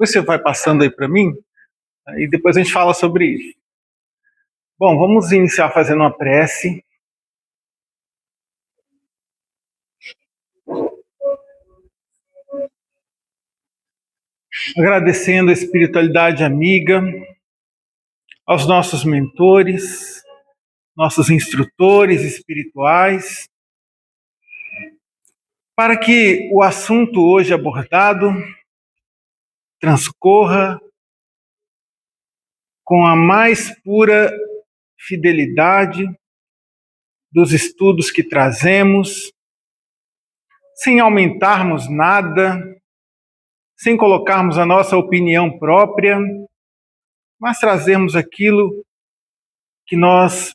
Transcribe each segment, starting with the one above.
Depois você vai passando aí para mim, e depois a gente fala sobre isso. Bom, vamos iniciar fazendo uma prece. Agradecendo a espiritualidade amiga, aos nossos mentores, nossos instrutores espirituais, para que o assunto hoje abordado transcorra com a mais pura fidelidade dos estudos que trazemos, sem aumentarmos nada, sem colocarmos a nossa opinião própria, mas trazermos aquilo que nós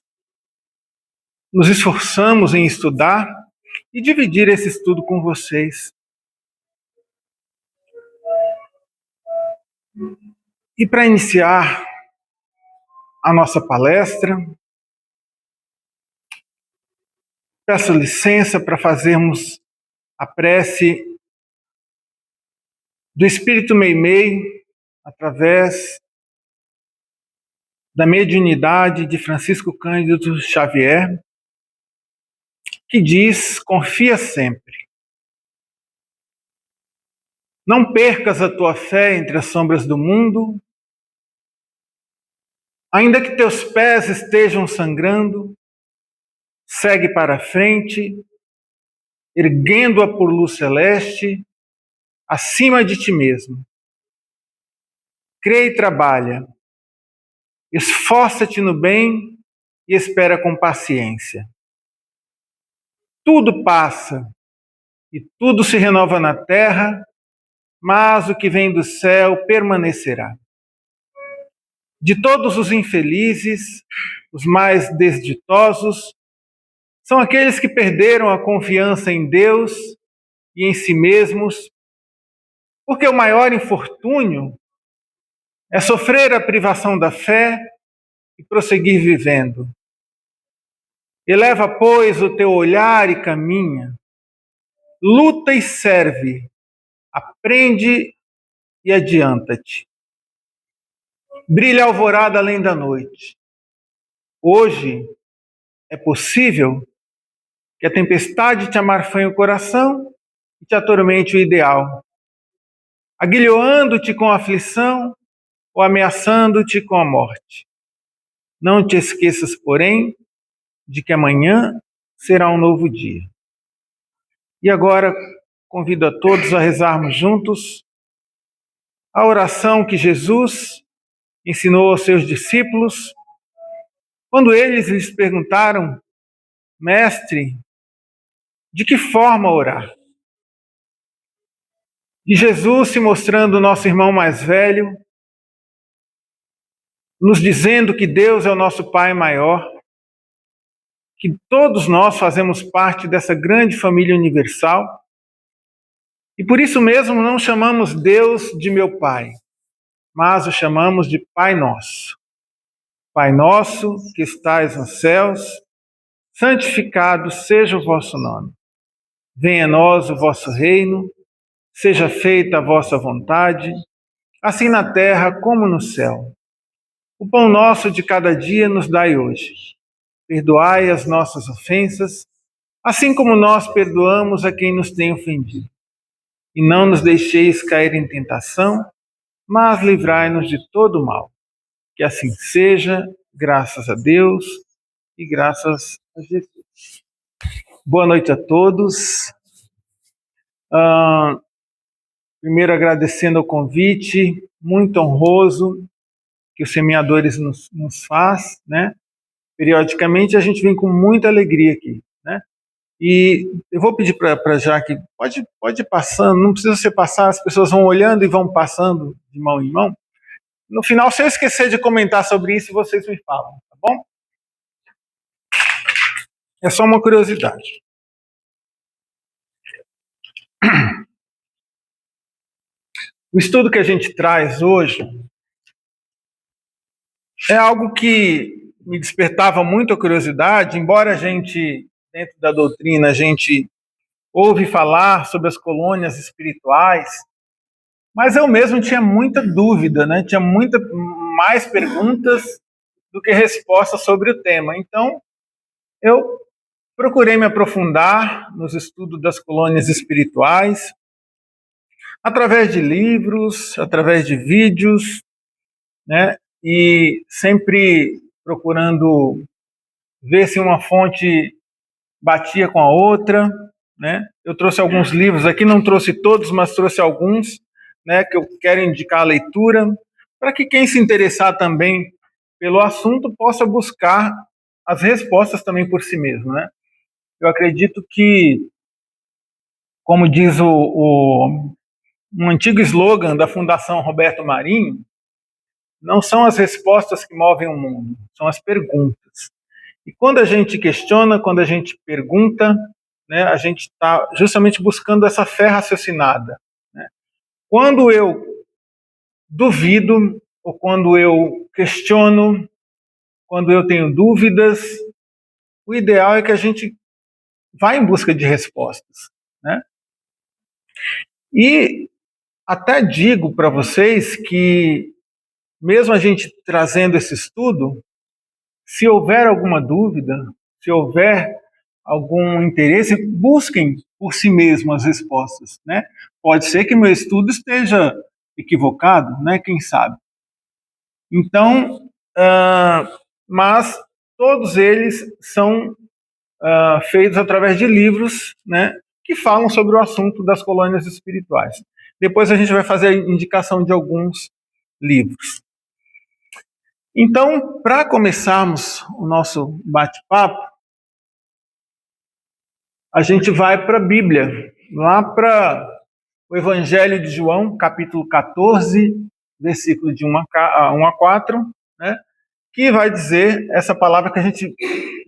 nos esforçamos em estudar e dividir esse estudo com vocês. E para iniciar a nossa palestra, peço licença para fazermos a prece do Espírito Meimei, através da mediunidade de Francisco Cândido Xavier, que diz: confia sempre. Não percas a tua fé entre as sombras do mundo, ainda que teus pés estejam sangrando, segue para a frente, erguendo-a por luz celeste, acima de ti mesmo. Crê e trabalha, esforça-te no bem e espera com paciência. Tudo passa e tudo se renova na terra, mas o que vem do céu permanecerá. De todos os infelizes, os mais desditosos, são aqueles que perderam a confiança em Deus e em si mesmos, porque o maior infortúnio é sofrer a privação da fé e prosseguir vivendo. Eleva, pois, o teu olhar e caminha, luta e serve, aprende e adianta-te. Brilha a alvorada além da noite. Hoje é possível que a tempestade te amarfanhe o coração e te atormente o ideal, aguilhoando-te com a aflição ou ameaçando-te com a morte. Não te esqueças, porém, de que amanhã será um novo dia. E agora convido a todos a rezarmos juntos a oração que Jesus ensinou aos seus discípulos quando eles lhes perguntaram: Mestre, de que forma orar? E Jesus, se mostrando nosso irmão mais velho, nos dizendo que Deus é o nosso Pai maior, que todos nós fazemos parte dessa grande família universal, e por isso mesmo não chamamos Deus de meu Pai, mas o chamamos de Pai Nosso. Pai nosso que estais nos céus, santificado seja o vosso nome. Venha a nós o vosso reino, seja feita a vossa vontade, assim na terra como no céu. O pão nosso de cada dia nos dai hoje. Perdoai as nossas ofensas, assim como nós perdoamos a quem nos tem ofendido. E não nos deixeis cair em tentação, mas livrai-nos de todo o mal. Que assim seja, graças a Deus e graças a Jesus. Boa noite a todos. Primeiro agradecendo o convite, muito honroso, que os semeadores nos faz, né? Periodicamente a gente vem com muita alegria aqui, né? E eu vou pedir para Jaque, pode ir passando, não precisa você passar, as pessoas vão olhando e vão passando de mão em mão. No final, se eu esquecer de comentar sobre isso, vocês me falam, tá bom? É só uma curiosidade. O estudo que a gente traz hoje é algo que me despertava muita curiosidade, embora a gente, dentro da doutrina, a gente ouve falar sobre as colônias espirituais, Mas eu mesmo tinha muita dúvida, né? Tinha mais perguntas do que respostas sobre o tema. Então, eu procurei me aprofundar nos estudos das colônias espirituais, através de livros, através de vídeos, né? E sempre procurando ver se uma fonte batia com a outra, né? Eu trouxe alguns livros aqui, não trouxe todos, mas trouxe alguns, né, que eu quero indicar a leitura, para que quem se interessar também pelo assunto possa buscar as respostas também por si mesmo, né? Eu acredito que, como diz um antigo slogan da Fundação Roberto Marinho, não são as respostas que movem o mundo, são as perguntas. E quando a gente questiona, quando a gente pergunta, né, a gente está justamente buscando essa fé raciocinada, né? Quando eu duvido, ou quando eu questiono, quando eu tenho dúvidas, o ideal é que a gente vá em busca de respostas, né? E até digo para vocês que, mesmo a gente trazendo esse estudo, se houver alguma dúvida, se houver algum interesse, busquem por si mesmo as respostas, né? Pode ser que meu estudo esteja equivocado, né? Quem sabe? Então, mas todos eles são feitos através de livros, né? Que falam sobre o assunto das colônias espirituais. Depois a gente vai fazer a indicação de alguns livros. Então, para começarmos o nosso bate-papo, a gente vai para a Bíblia, lá para o Evangelho de João, capítulo 14, versículo de 1 a 4, né, que vai dizer essa palavra que a gente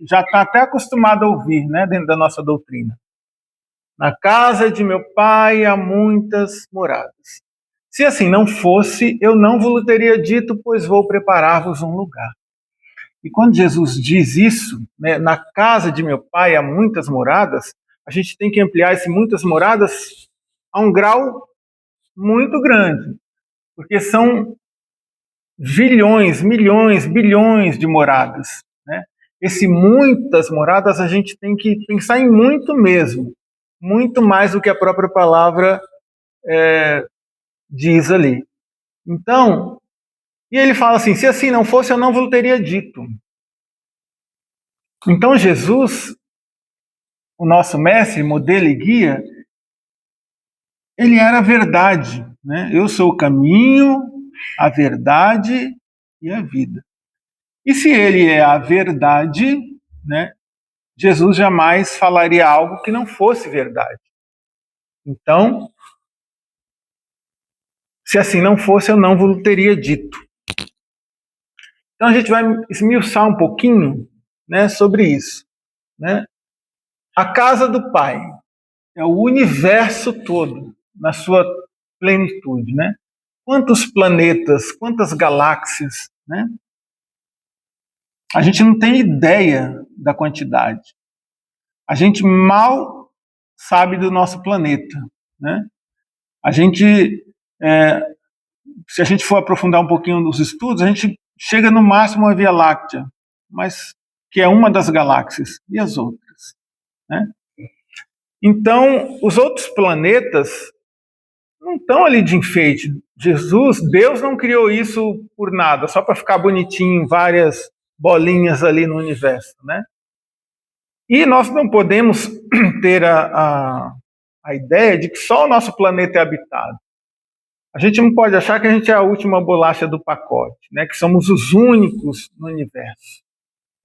já está até acostumado a ouvir, né, dentro da nossa doutrina. Na casa de meu pai há muitas moradas. Se assim não fosse, eu não vos teria dito, pois vou preparar-vos um lugar. E quando Jesus diz isso, né, na casa de meu pai há muitas moradas, a gente tem que ampliar esse muitas moradas a um grau muito grande, porque são zilhões, milhões, bilhões de moradas, né? Esse muitas moradas a gente tem que pensar em muito mesmo, muito mais do que a própria palavra diz ali. Então, e ele fala assim, se assim não fosse, eu não vos teria dito. Então Jesus, o nosso mestre, modelo e guia, ele era a verdade, né? Eu sou o caminho, a verdade e a vida. E se ele é a verdade, né? Jesus jamais falaria algo que não fosse verdade. Então, se assim não fosse, eu não vos teria dito. Então a gente vai esmiuçar um pouquinho, né, sobre isso, né? A casa do Pai é o universo todo na sua plenitude, né? Quantos planetas, quantas galáxias, né? A gente não tem ideia da quantidade. A gente mal sabe do nosso planeta, né? A gente, se a gente for aprofundar um pouquinho nos estudos, a gente chega no máximo a Via Láctea, mas que é uma das galáxias, e as outras, né? Então, os outros planetas não estão ali de enfeite. Deus não criou isso por nada, só para ficar bonitinho, várias bolinhas ali no universo, né? E nós não podemos ter a ideia de que só o nosso planeta é habitado. A gente não pode achar que a gente é a última bolacha do pacote, né? Que somos os únicos no universo,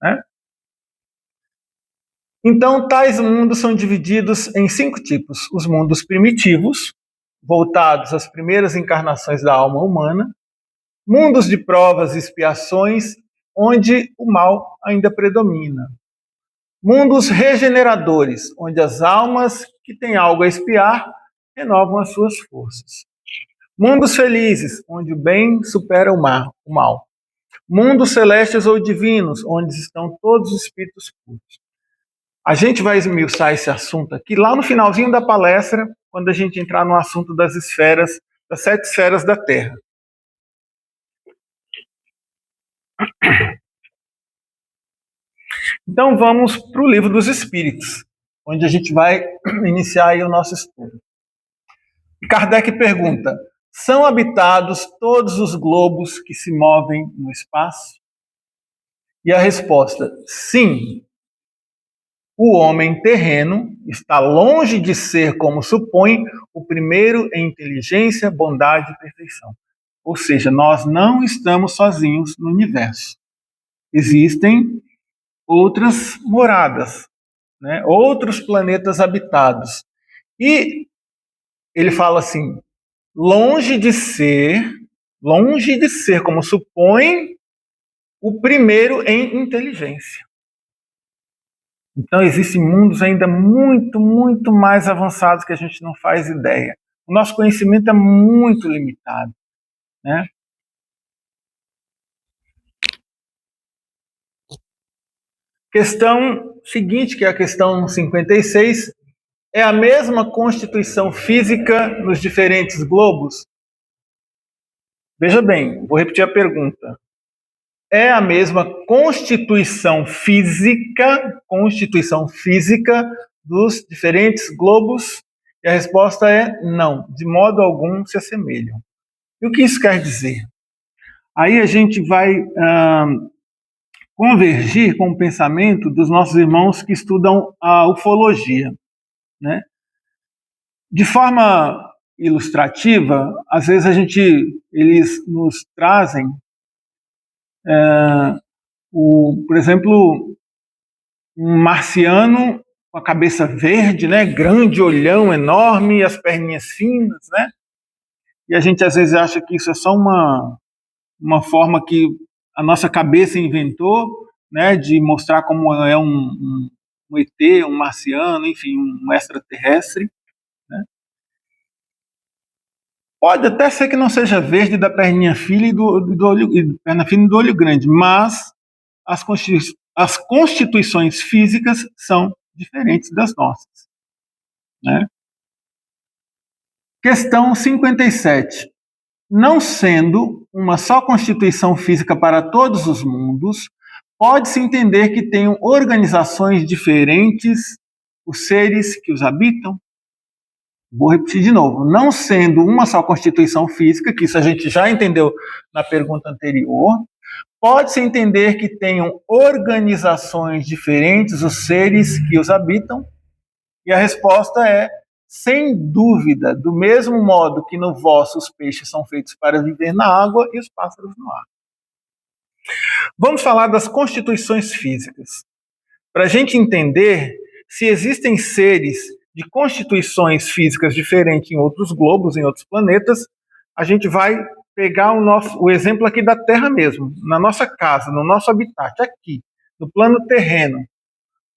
né? Então, tais mundos são divididos em 5 tipos. Os mundos primitivos, voltados às primeiras encarnações da alma humana, mundos de provas e expiações, onde o mal ainda predomina. Mundos regeneradores, onde as almas que têm algo a expiar renovam as suas forças. Mundos felizes, onde o bem supera o mal. Mundos celestes ou divinos, onde estão todos os espíritos puros. A gente vai esmiuçar esse assunto aqui lá no finalzinho da palestra, quando a gente entrar no assunto das esferas das 7 esferas da Terra. Então vamos para o Livro dos Espíritos, onde a gente vai iniciar aí o nosso estudo. Kardec pergunta: são habitados todos os globos que se movem no espaço? E a resposta: sim. O homem terreno está longe de ser, como supõe, o primeiro em inteligência, bondade e perfeição. Ou seja, nós não estamos sozinhos no universo. Existem outras moradas, né? Outros planetas habitados. E ele fala assim: longe de ser, como supõe, o primeiro em inteligência. Então, existem mundos ainda muito, muito mais avançados que a gente não faz ideia. O nosso conhecimento é muito limitado, né? Questão seguinte, que é a questão 56, é a mesma constituição física nos diferentes globos? Veja bem, vou repetir a pergunta. É a mesma constituição física dos diferentes globos? E a resposta é não, de modo algum se assemelham. E o que isso quer dizer? Aí a gente vai convergir com o pensamento dos nossos irmãos que estudam a ufologia, né? De forma ilustrativa, às vezes eles nos trazem, por exemplo, um marciano com a cabeça verde, né, grande olhão enorme, as perninhas finas, né? E a gente às vezes acha que isso é só uma forma que a nossa cabeça inventou, né, de mostrar como é um ET, um marciano, enfim, um extraterrestre, né? Pode até ser que não seja verde da perninha fina e do olho, perna fina e do olho grande, mas as constituições físicas são diferentes das nossas, né? Questão 57. Não sendo uma só constituição física para todos os mundos, pode-se entender que tenham organizações diferentes os seres que os habitam? Vou repetir de novo. Não sendo uma só constituição física, que isso a gente já entendeu na pergunta anterior, pode-se entender que tenham organizações diferentes os seres que os habitam? E a resposta é: sem dúvida, do mesmo modo que no vosso os peixes são feitos para viver na água e os pássaros no ar. Vamos falar das constituições físicas. Para a gente entender se existem seres de constituições físicas diferentes em outros globos, em outros planetas, a gente vai pegar o exemplo aqui da Terra mesmo, na nossa casa, no nosso habitat, aqui, no plano terreno,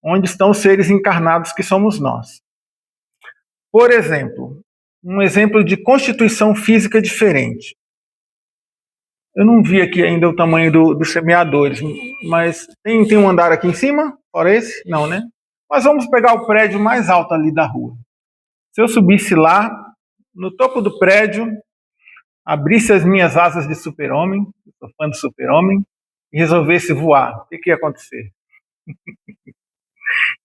onde estão os seres encarnados que somos nós. Por exemplo, um exemplo de constituição física diferente. Eu não vi aqui ainda o tamanho dos semeadores, mas tem um andar aqui em cima? Fora esse? Não, né? Mas vamos pegar o prédio mais alto ali da rua. Se eu subisse lá, no topo do prédio, abrisse as minhas asas de super-homem, eu sou fã do super-homem, e resolvesse voar, o que ia acontecer?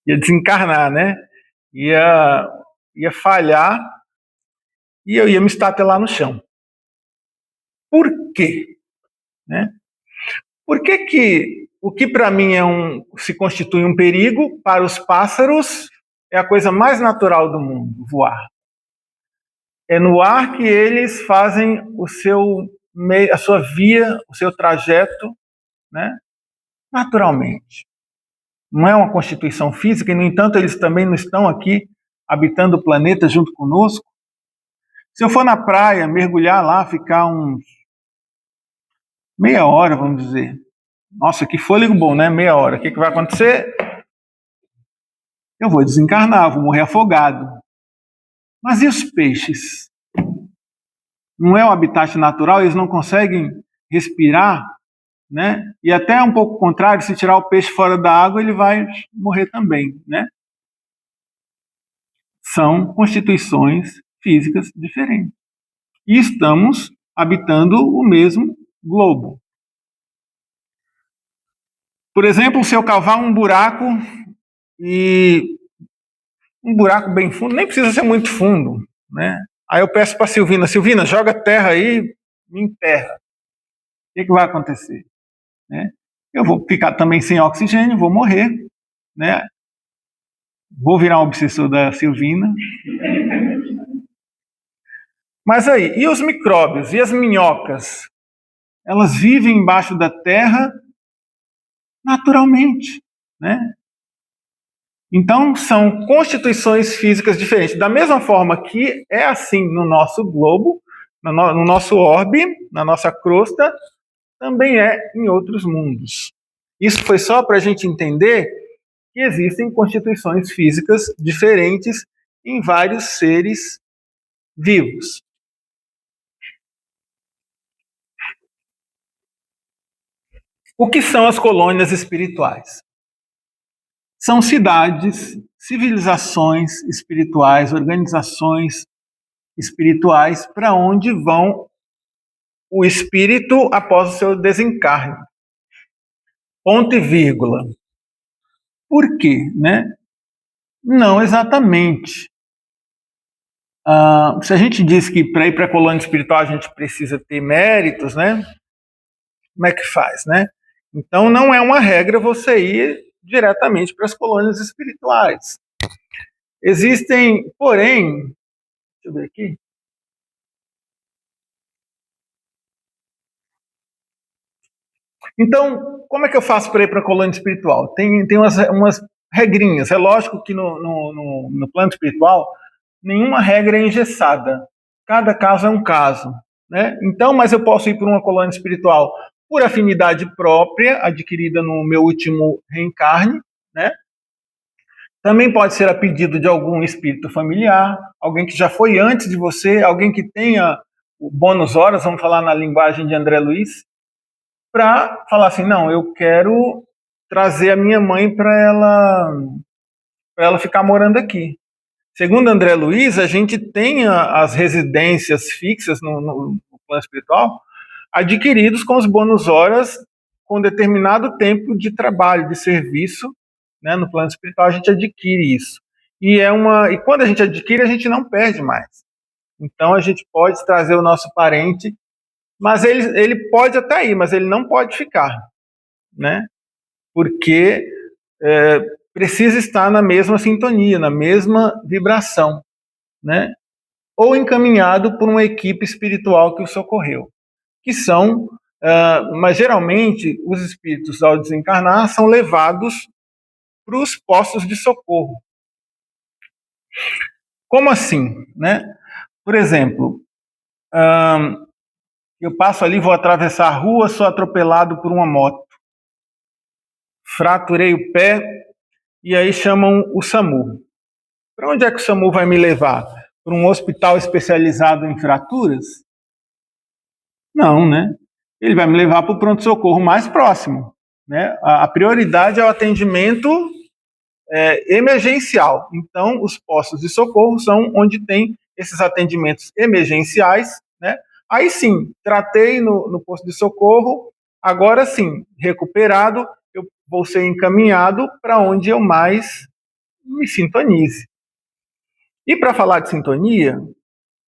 Ia desencarnar, né? Ia falhar e eu ia me estatelar no chão. Por quê? Né? Por que o que para mim se constitui um perigo, para os pássaros é a coisa mais natural do mundo, voar? É no ar que eles fazem a sua via, o seu trajeto, né? Naturalmente. Não é uma constituição física e, no entanto, eles também não estão aqui habitando o planeta junto conosco. Se eu for na praia, mergulhar lá, ficar uns meia hora, vamos dizer. Nossa, que fôlego bom, né? Meia hora. O que vai acontecer? Eu vou desencarnar, vou morrer afogado. Mas e os peixes? Não é o habitat natural, eles não conseguem respirar, né? E até um pouco contrário, se tirar o peixe fora da água, ele vai morrer também, né? São constituições físicas diferentes. e estamos habitando o mesmo globo. Por exemplo, se eu cavar um buraco e um buraco bem fundo, nem precisa ser muito fundo, né? Aí eu peço para Silvina, Silvina, joga terra aí, me enterra. O que vai acontecer? Né? Eu vou ficar também sem oxigênio, vou morrer, né? Vou virar um obsessor da Silvina. Mas aí, e os micróbios, e as minhocas? Elas vivem embaixo da terra naturalmente, né? Então, são constituições físicas diferentes. Da mesma forma que é assim no nosso globo, no nosso orbe, na nossa crosta, também é em outros mundos. Isso foi só para a gente entender que existem constituições físicas diferentes em vários seres vivos. O que são as colônias espirituais? São cidades, civilizações espirituais, organizações espirituais para onde vão o espírito após o seu desencarne. Ponto e vírgula. Por quê? Né? Não exatamente. Se a gente diz que para ir para a colônia espiritual a gente precisa ter méritos, né? Como é que faz, né? Então não é uma regra você ir diretamente para as colônias espirituais. Existem, porém, deixa eu ver aqui. Então, como é que eu faço para ir para a colônia espiritual? Tem umas regrinhas. É lógico que no plano espiritual nenhuma regra é engessada. Cada caso é um caso. Né? Então, mas eu posso ir para uma colônia espiritual por afinidade própria, adquirida no meu último reencarne. Né? Também pode ser a pedido de algum espírito familiar, alguém que já foi antes de você, alguém que tenha o bônus horas, vamos falar na linguagem de André Luiz, para falar assim, não, eu quero trazer a minha mãe para ela ficar morando aqui. Segundo André Luiz, a gente tem as residências fixas no plano espiritual adquiridos com os bônus horas com determinado tempo de trabalho, de serviço, né? No plano espiritual a gente adquire isso. E quando a gente adquire, a gente não perde mais. Então a gente pode trazer o nosso parente, mas ele pode até ir, mas ele não pode ficar, né? Porque precisa estar na mesma sintonia, na mesma vibração, né? Ou encaminhado por uma equipe espiritual que o socorreu, que são, mas geralmente os espíritos ao desencarnar são levados para os postos de socorro. Como assim, né? Por exemplo, eu passo ali, vou atravessar a rua, sou atropelado por uma moto, fraturei o pé e aí chamam o SAMU. Para onde é que o SAMU vai me levar? Para um hospital especializado em fraturas? Não, né? Ele vai me levar para o pronto-socorro mais próximo. Né? A prioridade é o atendimento emergencial. Então, os postos de socorro são onde tem esses atendimentos emergenciais. Né? Aí sim, tratei no posto de socorro, agora sim, recuperado, eu vou ser encaminhado para onde eu mais me sintonize. E para falar de sintonia,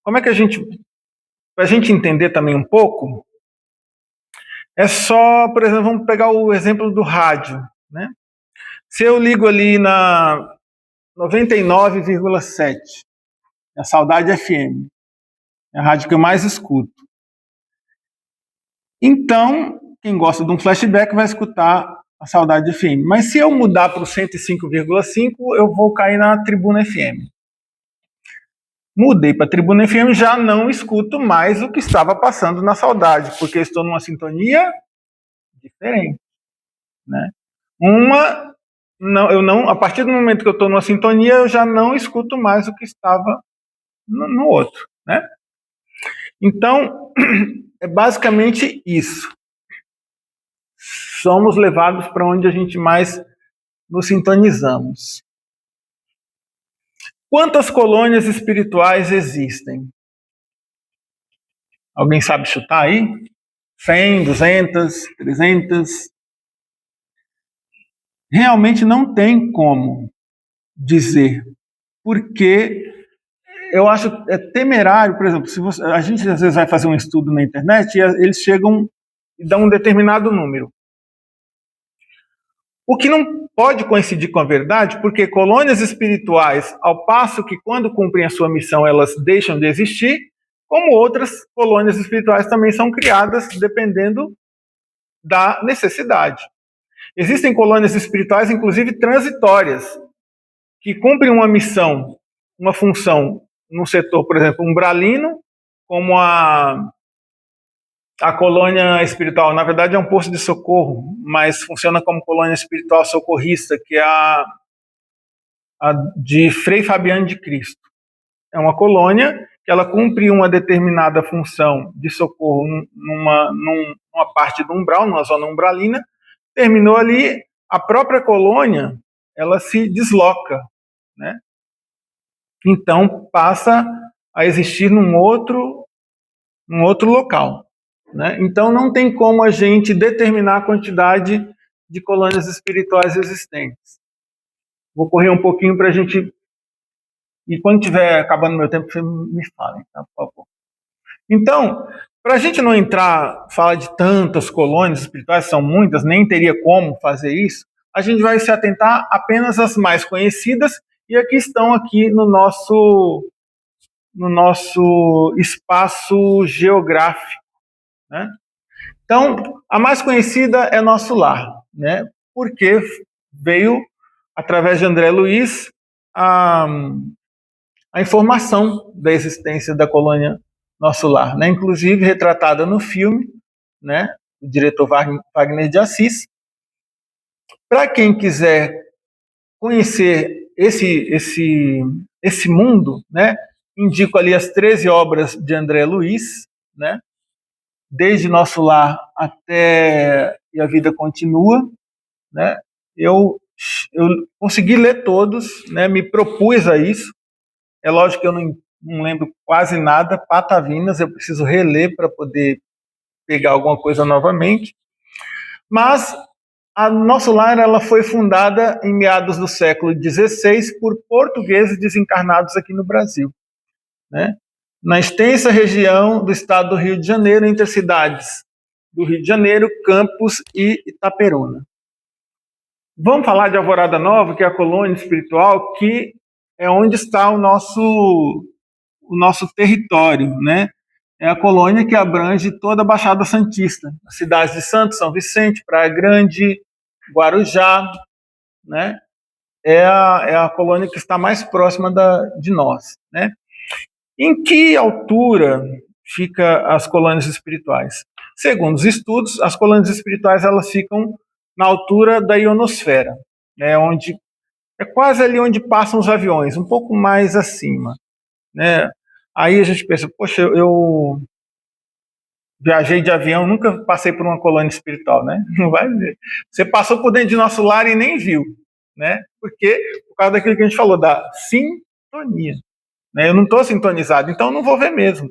como é que para a gente entender também um pouco, é só, por exemplo, vamos pegar o exemplo do rádio, né? Se eu ligo ali na 99,7, a Saudade FM, é a rádio que eu mais escuto. Então, quem gosta de um flashback vai escutar a Saudade FM. Mas se eu mudar para o 105,5, eu vou cair na Tribuna FM. Mudei para a Tribuna FM, já não escuto mais o que estava passando na Saudade, porque estou numa sintonia diferente, né? A partir do momento que eu estou numa sintonia, eu já não escuto mais o que estava no outro, né? Então, é basicamente isso. Somos levados para onde a gente mais nos sintonizamos. Quantas colônias espirituais existem? Alguém sabe chutar aí? 100, 200, 300? Realmente não tem como dizer, porque eu acho temerário, por exemplo, a gente às vezes vai fazer um estudo na internet e eles chegam e dão um determinado número. O que não pode coincidir com a verdade, porque colônias espirituais, ao passo que quando cumprem a sua missão elas deixam de existir, como outras colônias espirituais também são criadas dependendo da necessidade. Existem colônias espirituais, inclusive transitórias, que cumprem uma missão, uma função no setor, por exemplo, umbralino, como a colônia espiritual. Na verdade, é um posto de socorro, mas funciona como colônia espiritual socorrista, que é a de Frei Fabiano de Cristo. É uma colônia que ela cumpre uma determinada função de socorro numa parte do umbral, numa zona umbralina. Terminou ali, a própria colônia ela se desloca, né? Então passa a existir num outro local, né? Então não tem como a gente determinar a quantidade de colônias espirituais existentes. Vou correr um pouquinho para a gente, e quando tiver acabando meu tempo, você me fala, tá, por favor. Então, para a gente não falar de tantas colônias espirituais, são muitas, nem teria como fazer isso, a gente vai se atentar apenas às mais conhecidas e aqui estão aqui no nosso espaço geográfico, né? Então, a mais conhecida é Nosso Lar, né? Porque veio, através de André Luiz, a informação da existência da colônia Nosso Lar, né? Inclusive retratada no filme, né? O diretor Wagner de Assis. Para quem quiser conhecer esse mundo, né? Indico ali as 13 obras de André Luiz, né? Desde Nosso Lar até E a Vida Continua, né? Eu consegui ler todos, né? Me propus a isso. É lógico que eu não lembro quase nada, patavinas, eu preciso reler para poder pegar alguma coisa novamente. Mas a Nosso Lar ela foi fundada em meados do século XVI por portugueses desencarnados aqui no Brasil, né? Na extensa região do estado do Rio de Janeiro, entre as cidades do Rio de Janeiro, Campos e Itaperuna. Vamos falar de Alvorada Nova, que é a colônia espiritual, que é onde está o nosso território, né? É a colônia que abrange toda a Baixada Santista, as cidades de Santos, São Vicente, Praia Grande, Guarujá, né? É a colônia que está mais próxima de nós, né? Em que altura fica as colônias espirituais? Segundo os estudos, as colônias espirituais elas ficam na altura da ionosfera, né? Onde é quase ali onde passam os aviões, um pouco mais acima, né? Aí a gente pensa, poxa, eu viajei de avião, nunca passei por uma colônia espiritual, né? Não vai ver. Você passou por dentro de Nosso Lar e nem viu, né? Porque por causa daquilo que a gente falou, da sintonia, né? Eu não estou sintonizado, então não vou ver mesmo,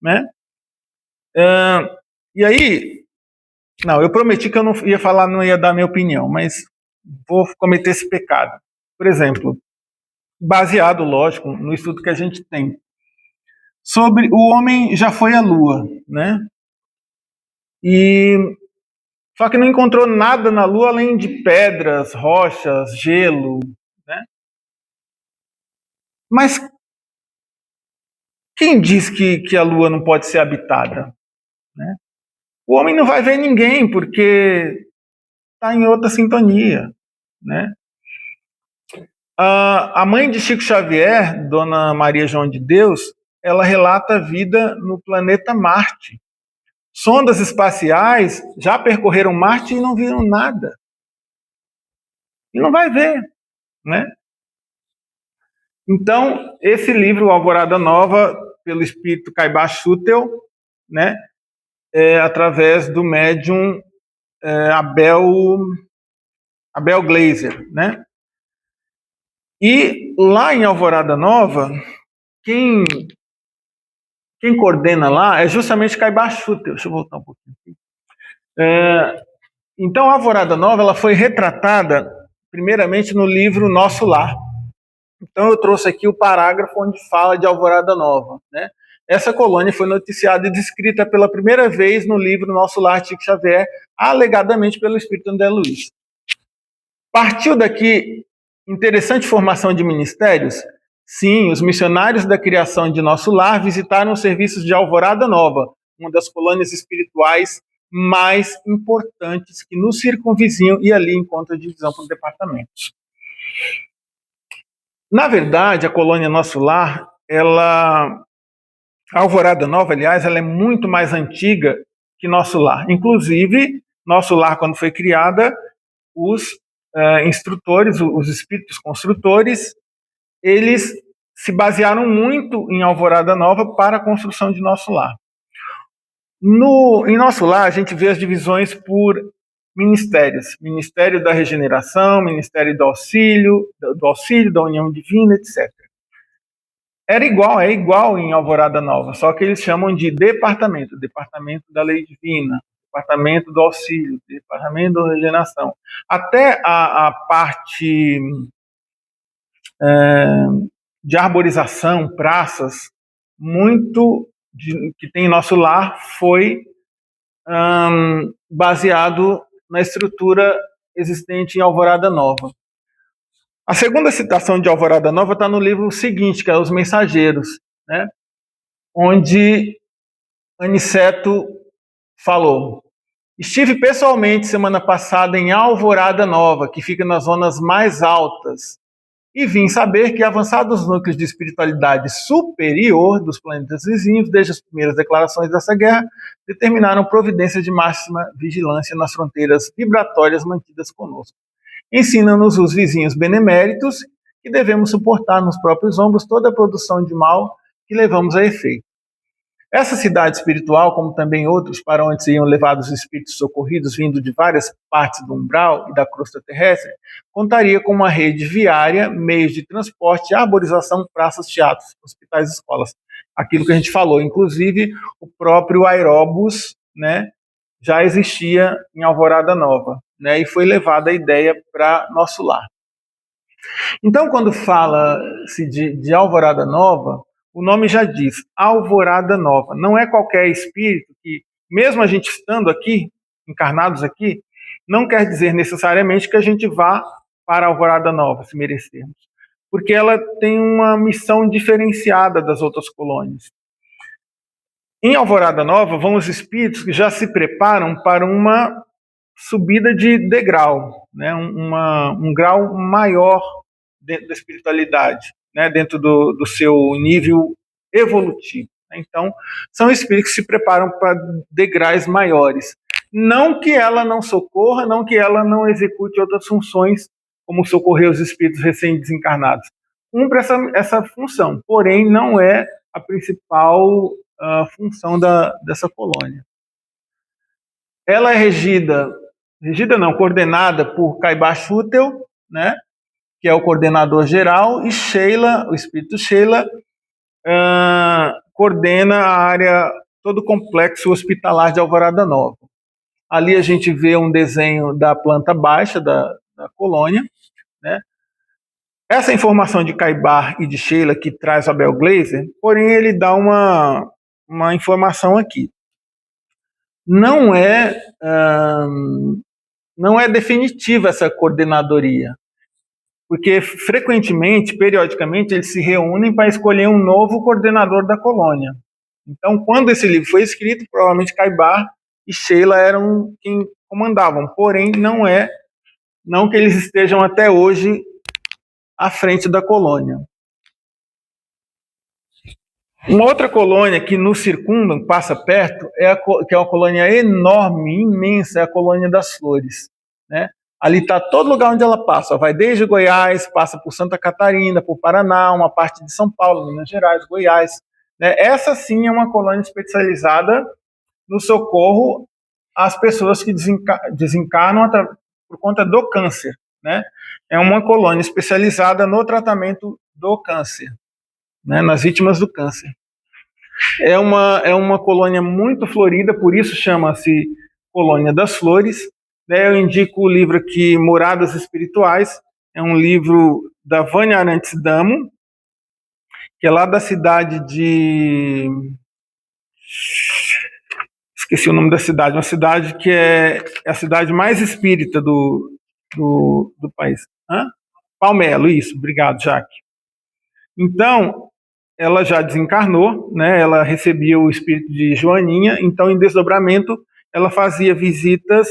né? E aí, não, eu prometi que eu não ia falar, não ia dar minha opinião, mas vou cometer esse pecado. Por exemplo, baseado, lógico, no estudo que a gente tem sobre o homem já foi à Lua, né? E só que não encontrou nada na Lua além de pedras, rochas, gelo, né? Mas quem diz que a Lua não pode ser habitada, né? O homem não vai ver ninguém porque está em outra sintonia, né? A mãe de Chico Xavier, Dona Maria João de Deus, ela relata a vida no planeta Marte. Sondas espaciais já percorreram Marte e não viram nada. E não vai ver, né? Então, esse livro, Alvorada Nova, pelo espírito Caibá Schutel, né, através do médium Abel Gleiser, né? E lá em Alvorada Nova, quem quem coordena lá é justamente Caibá Schutel. Deixa eu voltar um pouquinho aqui. Então, a Alvorada Nova ela foi retratada, primeiramente, no livro Nosso Lar. Então, eu trouxe aqui o parágrafo onde fala de Alvorada Nova, né? Essa colônia foi noticiada e descrita pela primeira vez no livro Nosso Lar, Chico Xavier, alegadamente pelo Espírito André Luiz. Partiu daqui interessante formação de ministérios? Sim, os missionários da criação de Nosso Lar visitaram os serviços de Alvorada Nova, uma das colônias espirituais mais importantes que nos circunvizinham e ali encontra divisão por departamentos. Na verdade, a colônia Nosso Lar, a Alvorada Nova, aliás, ela é muito mais antiga que Nosso Lar. Inclusive, Nosso Lar, quando foi criada, os instrutores, os espíritos construtores, eles se basearam muito em Alvorada Nova para a construção de Nosso Lar. Em Nosso Lar, a gente vê as divisões por ministérios. Ministério da Regeneração, Ministério do Auxílio, da União Divina, etc. É igual em Alvorada Nova, só que eles chamam de departamento. Departamento da Lei Divina, Departamento do Auxílio, Departamento da Regeneração. Até a parte de arborização, praças, muito que tem em Nosso Lar foi baseado na estrutura existente em Alvorada Nova. A segunda citação de Alvorada Nova está no livro seguinte, que é Os Mensageiros, né? Onde Aniceto falou: estive pessoalmente semana passada em Alvorada Nova, que fica nas zonas mais altas, e vim saber que avançados núcleos de espiritualidade superior dos planetas vizinhos, desde as primeiras declarações dessa guerra, determinaram providências de máxima vigilância nas fronteiras vibratórias mantidas conosco. Ensina-nos os vizinhos beneméritos que devemos suportar nos próprios ombros toda a produção de mal que levamos a efeito. Essa cidade espiritual, como também outros para onde seriam levados os espíritos socorridos vindo de várias partes do umbral e da crosta terrestre, contaria com uma rede viária, meios de transporte, arborização, praças, teatros, hospitais e escolas. Aquilo que a gente falou, inclusive o próprio aeróbus, né, já existia em Alvorada Nova, né, e foi levada a ideia para Nosso Lar. Então, quando fala-se de Alvorada Nova, o nome já diz, Alvorada Nova. Não é qualquer espírito que, mesmo a gente estando aqui, encarnados aqui, não quer dizer necessariamente que a gente vá para a Alvorada Nova, se merecermos. Porque ela tem uma missão diferenciada das outras colônias. Em Alvorada Nova vão os espíritos que já se preparam para uma subida de degrau, né? Um grau maior dentro da espiritualidade, né? Dentro do seu nível evolutivo. Então, são espíritos que se preparam para degraus maiores. Não que ela não socorra, não que ela não execute outras funções, como socorrer os espíritos recém-desencarnados. Cumpre essa função, porém não é a principal função dessa colônia. Ela é coordenada por Caibá Schutel, né, que é o coordenador geral, e Sheila, o espírito Sheila, coordena a área, todo o complexo hospitalar de Alvorada Nova. Ali a gente vê um desenho da planta baixa da colônia, né. Essa informação de Caibá e de Sheila que traz o Abel Gleiser, porém ele dá uma informação aqui. Não é definitiva essa coordenadoria, porque frequentemente, periodicamente, eles se reúnem para escolher um novo coordenador da colônia. Então, quando esse livro foi escrito, provavelmente Caibá e Sheila eram quem comandavam, porém não que eles estejam até hoje à frente da colônia. Uma outra colônia que nos circunda, passa perto, que é uma colônia enorme, imensa, é a colônia das Flores, né? Ali está todo lugar onde ela passa, vai desde Goiás, passa por Santa Catarina, por Paraná, uma parte de São Paulo, Minas Gerais, Goiás, né? Essa sim é uma colônia especializada no socorro às pessoas que desencarnam por conta do câncer, né? É uma colônia especializada no tratamento do câncer, né? Nas vítimas do câncer. É uma colônia muito florida, por isso chama-se Colônia das Flores. Né? Eu indico o livro aqui, Moradas Espirituais. É um livro da Vânia Arantes Damo, que é lá da cidade de... Esqueci o nome da cidade. Uma cidade que é a cidade mais espírita do país. Hã? Palmelo, isso. Obrigado, Jaque. Então, ela já desencarnou, né? Ela recebia o espírito de Joaninha, então, em desdobramento, ela fazia visitas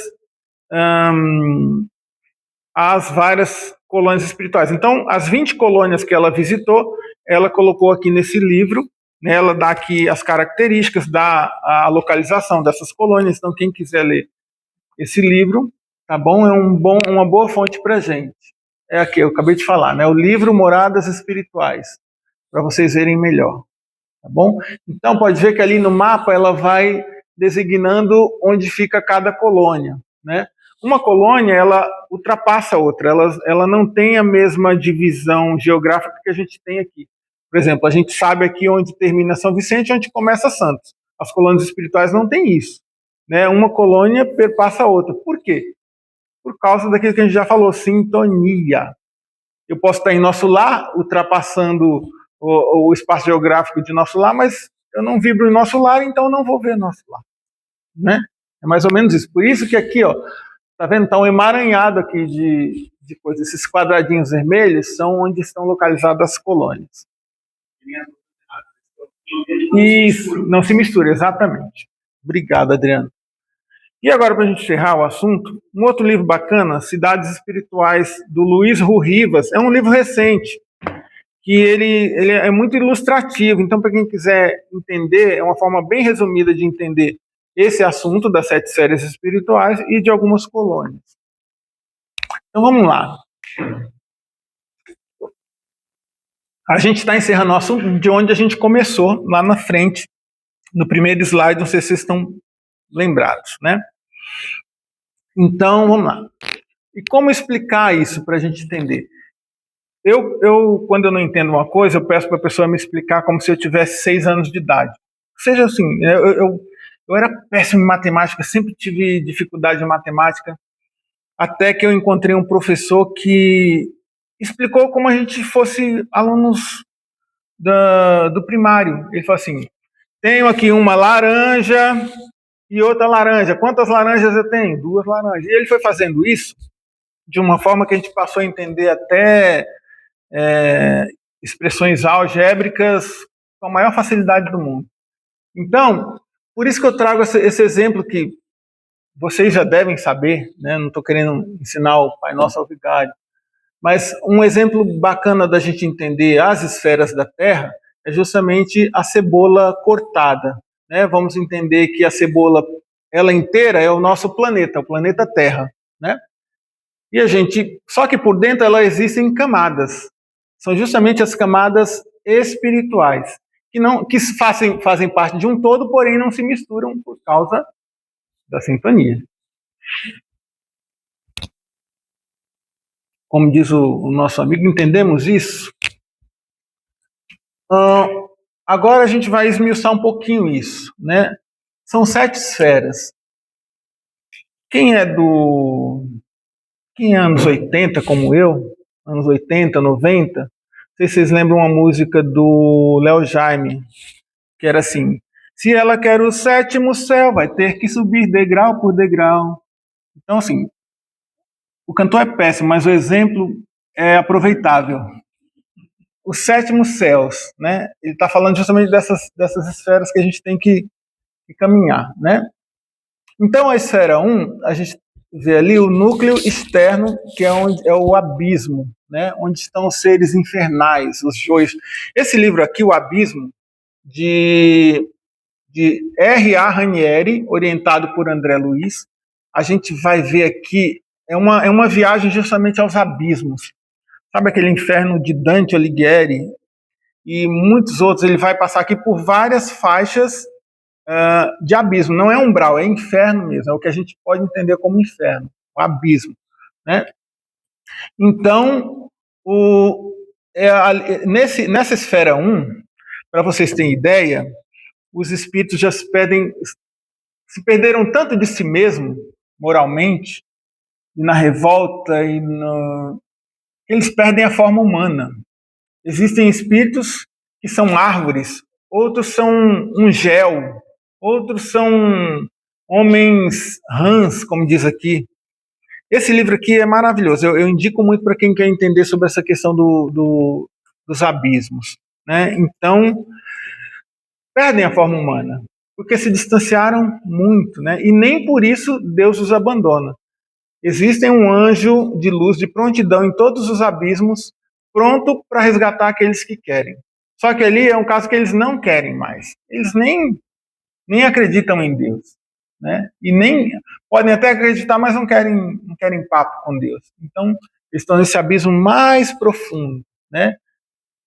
às várias colônias espirituais. Então, as 20 colônias que ela visitou, ela colocou aqui nesse livro, né? Ela dá aqui as características, dá a localização dessas colônias, então, quem quiser ler esse livro, tá bom? É uma boa fonte para gente. É aqui, eu acabei de falar, né? O livro Moradas Espirituais, para vocês verem melhor. Tá bom? Então pode ver que ali no mapa ela vai designando onde fica cada colônia, né? Uma colônia ela ultrapassa a outra, ela não tem a mesma divisão geográfica que a gente tem aqui. Por exemplo, a gente sabe aqui onde termina São Vicente, onde começa Santos. As colônias espirituais não têm isso, né? Uma colônia perpassa a outra. Por quê? Por causa daquilo que a gente já falou, sintonia. Eu posso estar em nosso lar, ultrapassando o espaço geográfico de nosso lar, mas eu não vibro em nosso lar, então eu não vou ver nosso lar. Né? É mais ou menos isso. Por isso que aqui, ó, tá vendo? Tá um emaranhado aqui de coisas. Esses quadradinhos vermelhos são onde estão localizadas as colônias. Isso, não se mistura, exatamente. Obrigado, Adriano. E agora, para a gente encerrar o assunto, um outro livro bacana, Cidades Espirituais, do Luiz Rivas, é um livro recente, que ele é muito ilustrativo. Então, para quem quiser entender, é uma forma bem resumida de entender esse assunto das 7 séries espirituais e de algumas colônias. Então, vamos lá. A gente está encerrando o assunto de onde a gente começou, lá na frente, no primeiro slide, não sei se vocês estão lembrados, né? Então, vamos lá. E como explicar isso para a gente entender? Quando eu não entendo uma coisa, eu peço para a pessoa me explicar como se eu tivesse 6 anos de idade. Seja assim, eu era péssimo em matemática, sempre tive dificuldade em matemática, até que eu encontrei um professor que explicou como a gente fosse alunos do primário. Ele falou assim, tenho aqui uma laranja e outra laranja. Quantas laranjas eu tenho? 2 laranjas. E ele foi fazendo isso de uma forma que a gente passou a entender até expressões algébricas com a maior facilidade do mundo. Então, por isso que eu trago esse exemplo que vocês já devem saber, né? Não estou querendo ensinar o Pai Nosso ao Vigário, mas um exemplo bacana da gente entender as esferas da Terra é justamente a cebola cortada. Né? Vamos entender que a cebola, ela inteira, é o nosso planeta, o planeta Terra. Né? E a gente, só que por dentro ela existem camadas. São justamente as camadas espirituais, que fazem parte de um todo, porém não se misturam por causa da sintonia. Como diz o nosso amigo, entendemos isso? Agora a gente vai esmiuçar um pouquinho isso, né? São 7 esferas. Quem é anos 80, como eu, anos 80, 90, não sei se vocês lembram uma música do Léo Jaime, que era assim, se ela quer o 7º céu, vai ter que subir degrau por degrau. Então, assim, o cantor é péssimo, mas o exemplo é aproveitável. Os 7º céus, né? Ele está falando justamente dessas esferas que a gente tem que caminhar, né? Então, a esfera 1, a gente vê ali o núcleo externo, que é onde é o abismo, né? Onde estão os seres infernais, os joios. Esse livro aqui, O Abismo, de R.A. Ranieri, orientado por André Luiz, a gente vai ver aqui, é uma viagem justamente aos abismos. Sabe aquele inferno de Dante Alighieri e muitos outros? Ele vai passar aqui por várias faixas de abismo. Não é umbral, é inferno mesmo. É o que a gente pode entender como inferno, o abismo. Né? Então, nessa esfera 1, para vocês terem ideia, os espíritos já se perderam tanto de si mesmo, moralmente, e na revolta, eles perdem a forma humana. Existem espíritos que são árvores, outros são um gel, outros são homens rãs, como diz aqui. Esse livro aqui é maravilhoso. Eu indico muito para quem quer entender sobre essa questão dos abismos, né? Então, perdem a forma humana, porque se distanciaram muito, né? E nem por isso Deus os abandona. Existe um anjo de luz de prontidão em todos os abismos, pronto para resgatar aqueles que querem. Só que ali é um caso que eles não querem mais. Eles nem acreditam em Deus, né? E nem podem até acreditar, mas não querem papo com Deus. Então, eles estão nesse abismo mais profundo, né?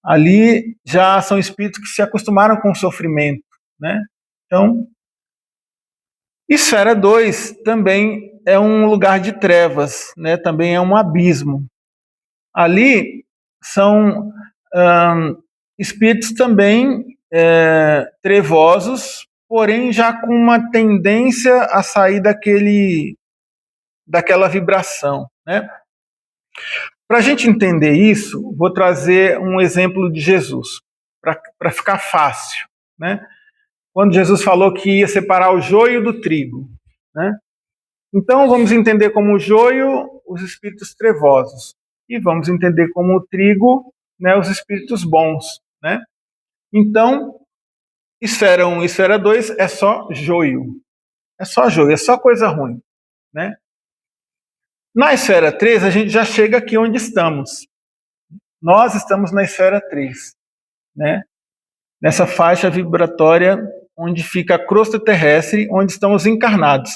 Ali já são espíritos que se acostumaram com o sofrimento, né? Então, esfera 2 também é um lugar de trevas, né? Também é um abismo. Ali são espíritos também trevosos, porém já com uma tendência a sair daquela vibração, né? Para a gente entender isso, vou trazer um exemplo de Jesus, para ficar fácil, né? Quando Jesus falou que ia separar o joio do trigo, né? Então vamos entender como o joio os espíritos trevosos e vamos entender como o trigo, né, os espíritos bons, né? Então, esfera 1 e esfera 2 é só joio. É só joio, é só coisa ruim, né? Na esfera 3, a gente já chega aqui onde estamos. Nós estamos na esfera 3, né? Nessa faixa vibratória onde fica a crosta terrestre, onde estão os encarnados.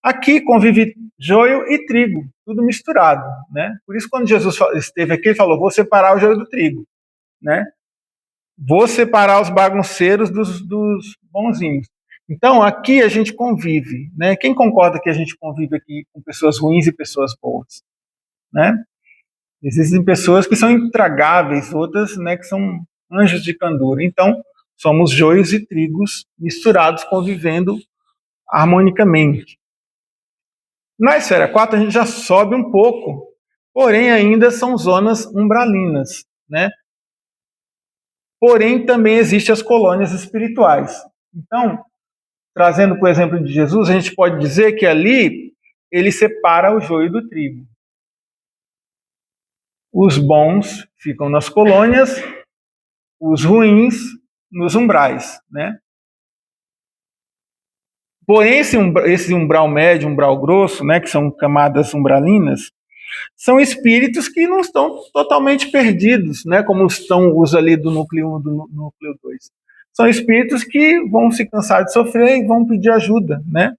Aqui convive joio e trigo, tudo misturado, né? Por isso, quando Jesus esteve aqui, ele falou: vou separar o joio do trigo, né? Vou separar os bagunceiros dos bonzinhos. Então, aqui a gente convive, né? Quem concorda que a gente convive aqui com pessoas ruins e pessoas boas, né? Existem pessoas que são intragáveis, outras, né, que são anjos de candura. Então, somos joios e trigos misturados, convivendo harmonicamente. Na esfera 4, a gente já sobe um pouco, porém ainda são zonas umbralinas, né? Porém, também existem as colônias espirituais. Então, trazendo por exemplo de Jesus, a gente pode dizer que ali ele separa o joio do trigo. Os bons ficam nas colônias, os ruins nos umbrais, né? Porém, esse umbral médio, umbral grosso, né, que são camadas umbralinas, são espíritos que não estão totalmente perdidos, né, como estão os ali do núcleo 1 do núcleo 2. São espíritos que vão se cansar de sofrer e vão pedir ajuda, né?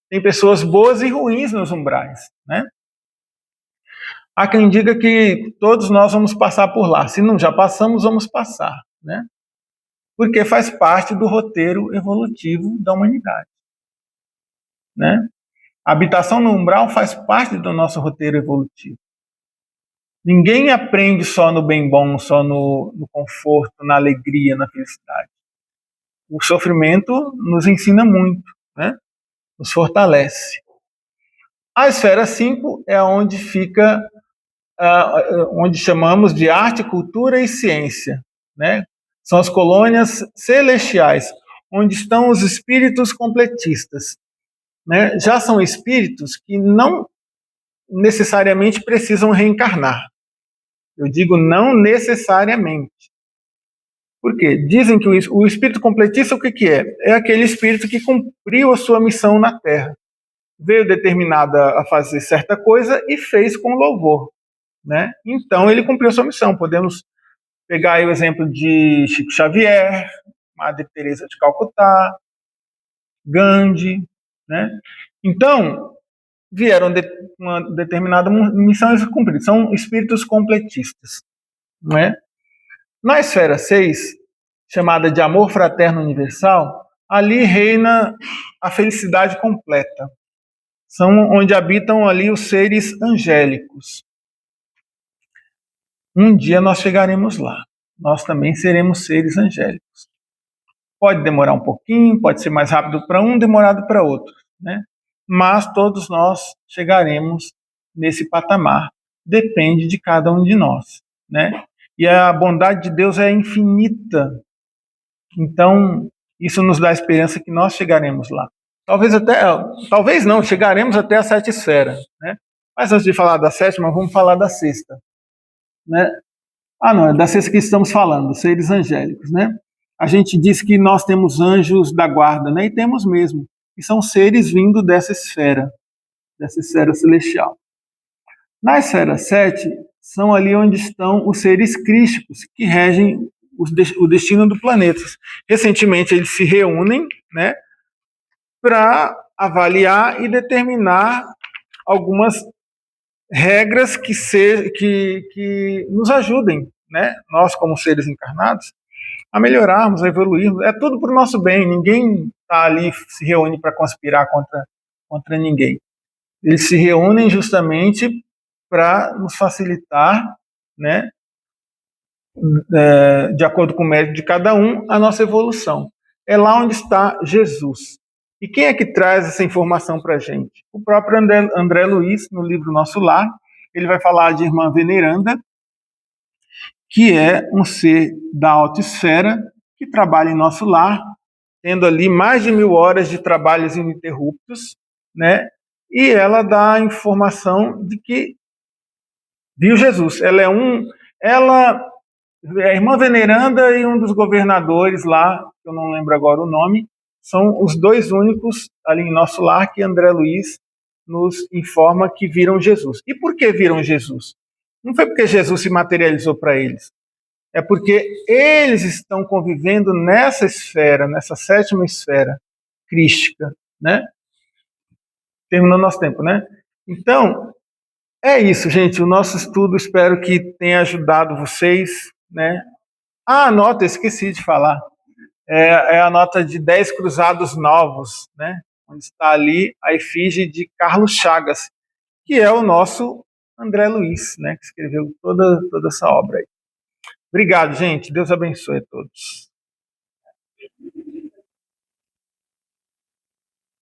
Tem pessoas boas e ruins nos umbrais, né? Há quem diga que todos nós vamos passar por lá. Se não já passamos, vamos passar, né? Porque faz parte do roteiro evolutivo da humanidade, né? A habitação no umbral faz parte do nosso roteiro evolutivo. Ninguém aprende só no bem bom, só no conforto, na alegria, na felicidade. O sofrimento nos ensina muito, né? Nos fortalece. A esfera 5 é onde fica, onde chamamos de arte, cultura e ciência, né? São as colônias celestiais, onde estão os espíritos completistas, né? Já são espíritos que não necessariamente precisam reencarnar. Eu digo não necessariamente. Por quê? Dizem que o espírito completista, o que é? É aquele espírito que cumpriu a sua missão na Terra. Veio determinada a fazer certa coisa e fez com louvor, né? Então ele cumpriu a sua missão. Podemos pegar aí o exemplo de Chico Xavier, Madre Teresa de Calcutá, Gandhi, né? Então, vieram de uma determinada missão e cumpriram. São espíritos completistas, né? Na esfera 6, chamada de amor fraterno universal, ali reina a felicidade completa. São onde habitam ali os seres angélicos. Um dia nós chegaremos lá. Nós também seremos seres angélicos. Pode demorar um pouquinho, pode ser mais rápido para um, demorado para outro, né? Mas todos nós chegaremos nesse patamar. Depende de cada um de nós, né? E a bondade de Deus é infinita. Então, isso nos dá a esperança que nós chegaremos lá. Talvez não, chegaremos até a 7ª esfera, né? Mas antes de falar da 7ª, vamos falar da 6ª, né? Não, é da 6ª que estamos falando, seres angélicos, né? A gente diz que nós temos anjos da guarda, né? E temos mesmo. E são seres vindo dessa esfera celestial. Na esfera 7, são ali onde estão os seres crísticos, que regem o destino do planeta. Recentemente, eles se reúnem, né, para avaliar e determinar algumas regras que nos ajudem, né, nós como seres encarnados, a melhorarmos, a evoluirmos. É tudo para o nosso bem, ninguém está ali, se reúne para conspirar contra ninguém. Eles se reúnem justamente para nos facilitar, né, de acordo com o mérito de cada um, a nossa evolução. É lá onde está Jesus. E quem é que traz essa informação para a gente? O próprio André Luiz, no livro Nosso Lar, ele vai falar de Irmã Veneranda, que é um ser da autoesfera, que trabalha em nosso lar, tendo ali mais de 1000 horas de trabalhos ininterruptos, né? E ela dá a informação de que viu Jesus. Ela é a irmã Veneranda e um dos governadores lá, que eu não lembro agora o nome, são os dois únicos ali em nosso lar que André Luiz nos informa que viram Jesus. E por que viram Jesus? Não foi porque Jesus se materializou para eles. É porque eles estão convivendo nessa esfera, nessa 7ª esfera crística, né? Terminou nosso tempo, né? Então, é isso, gente. O nosso estudo, espero que tenha ajudado vocês, né? A nota, esqueci de falar. É a nota de 10 cruzados novos, né? Onde está ali a efígie de Carlos Chagas, que é o nosso André Luiz, né? Que escreveu toda essa obra aí. Obrigado, gente. Deus abençoe a todos.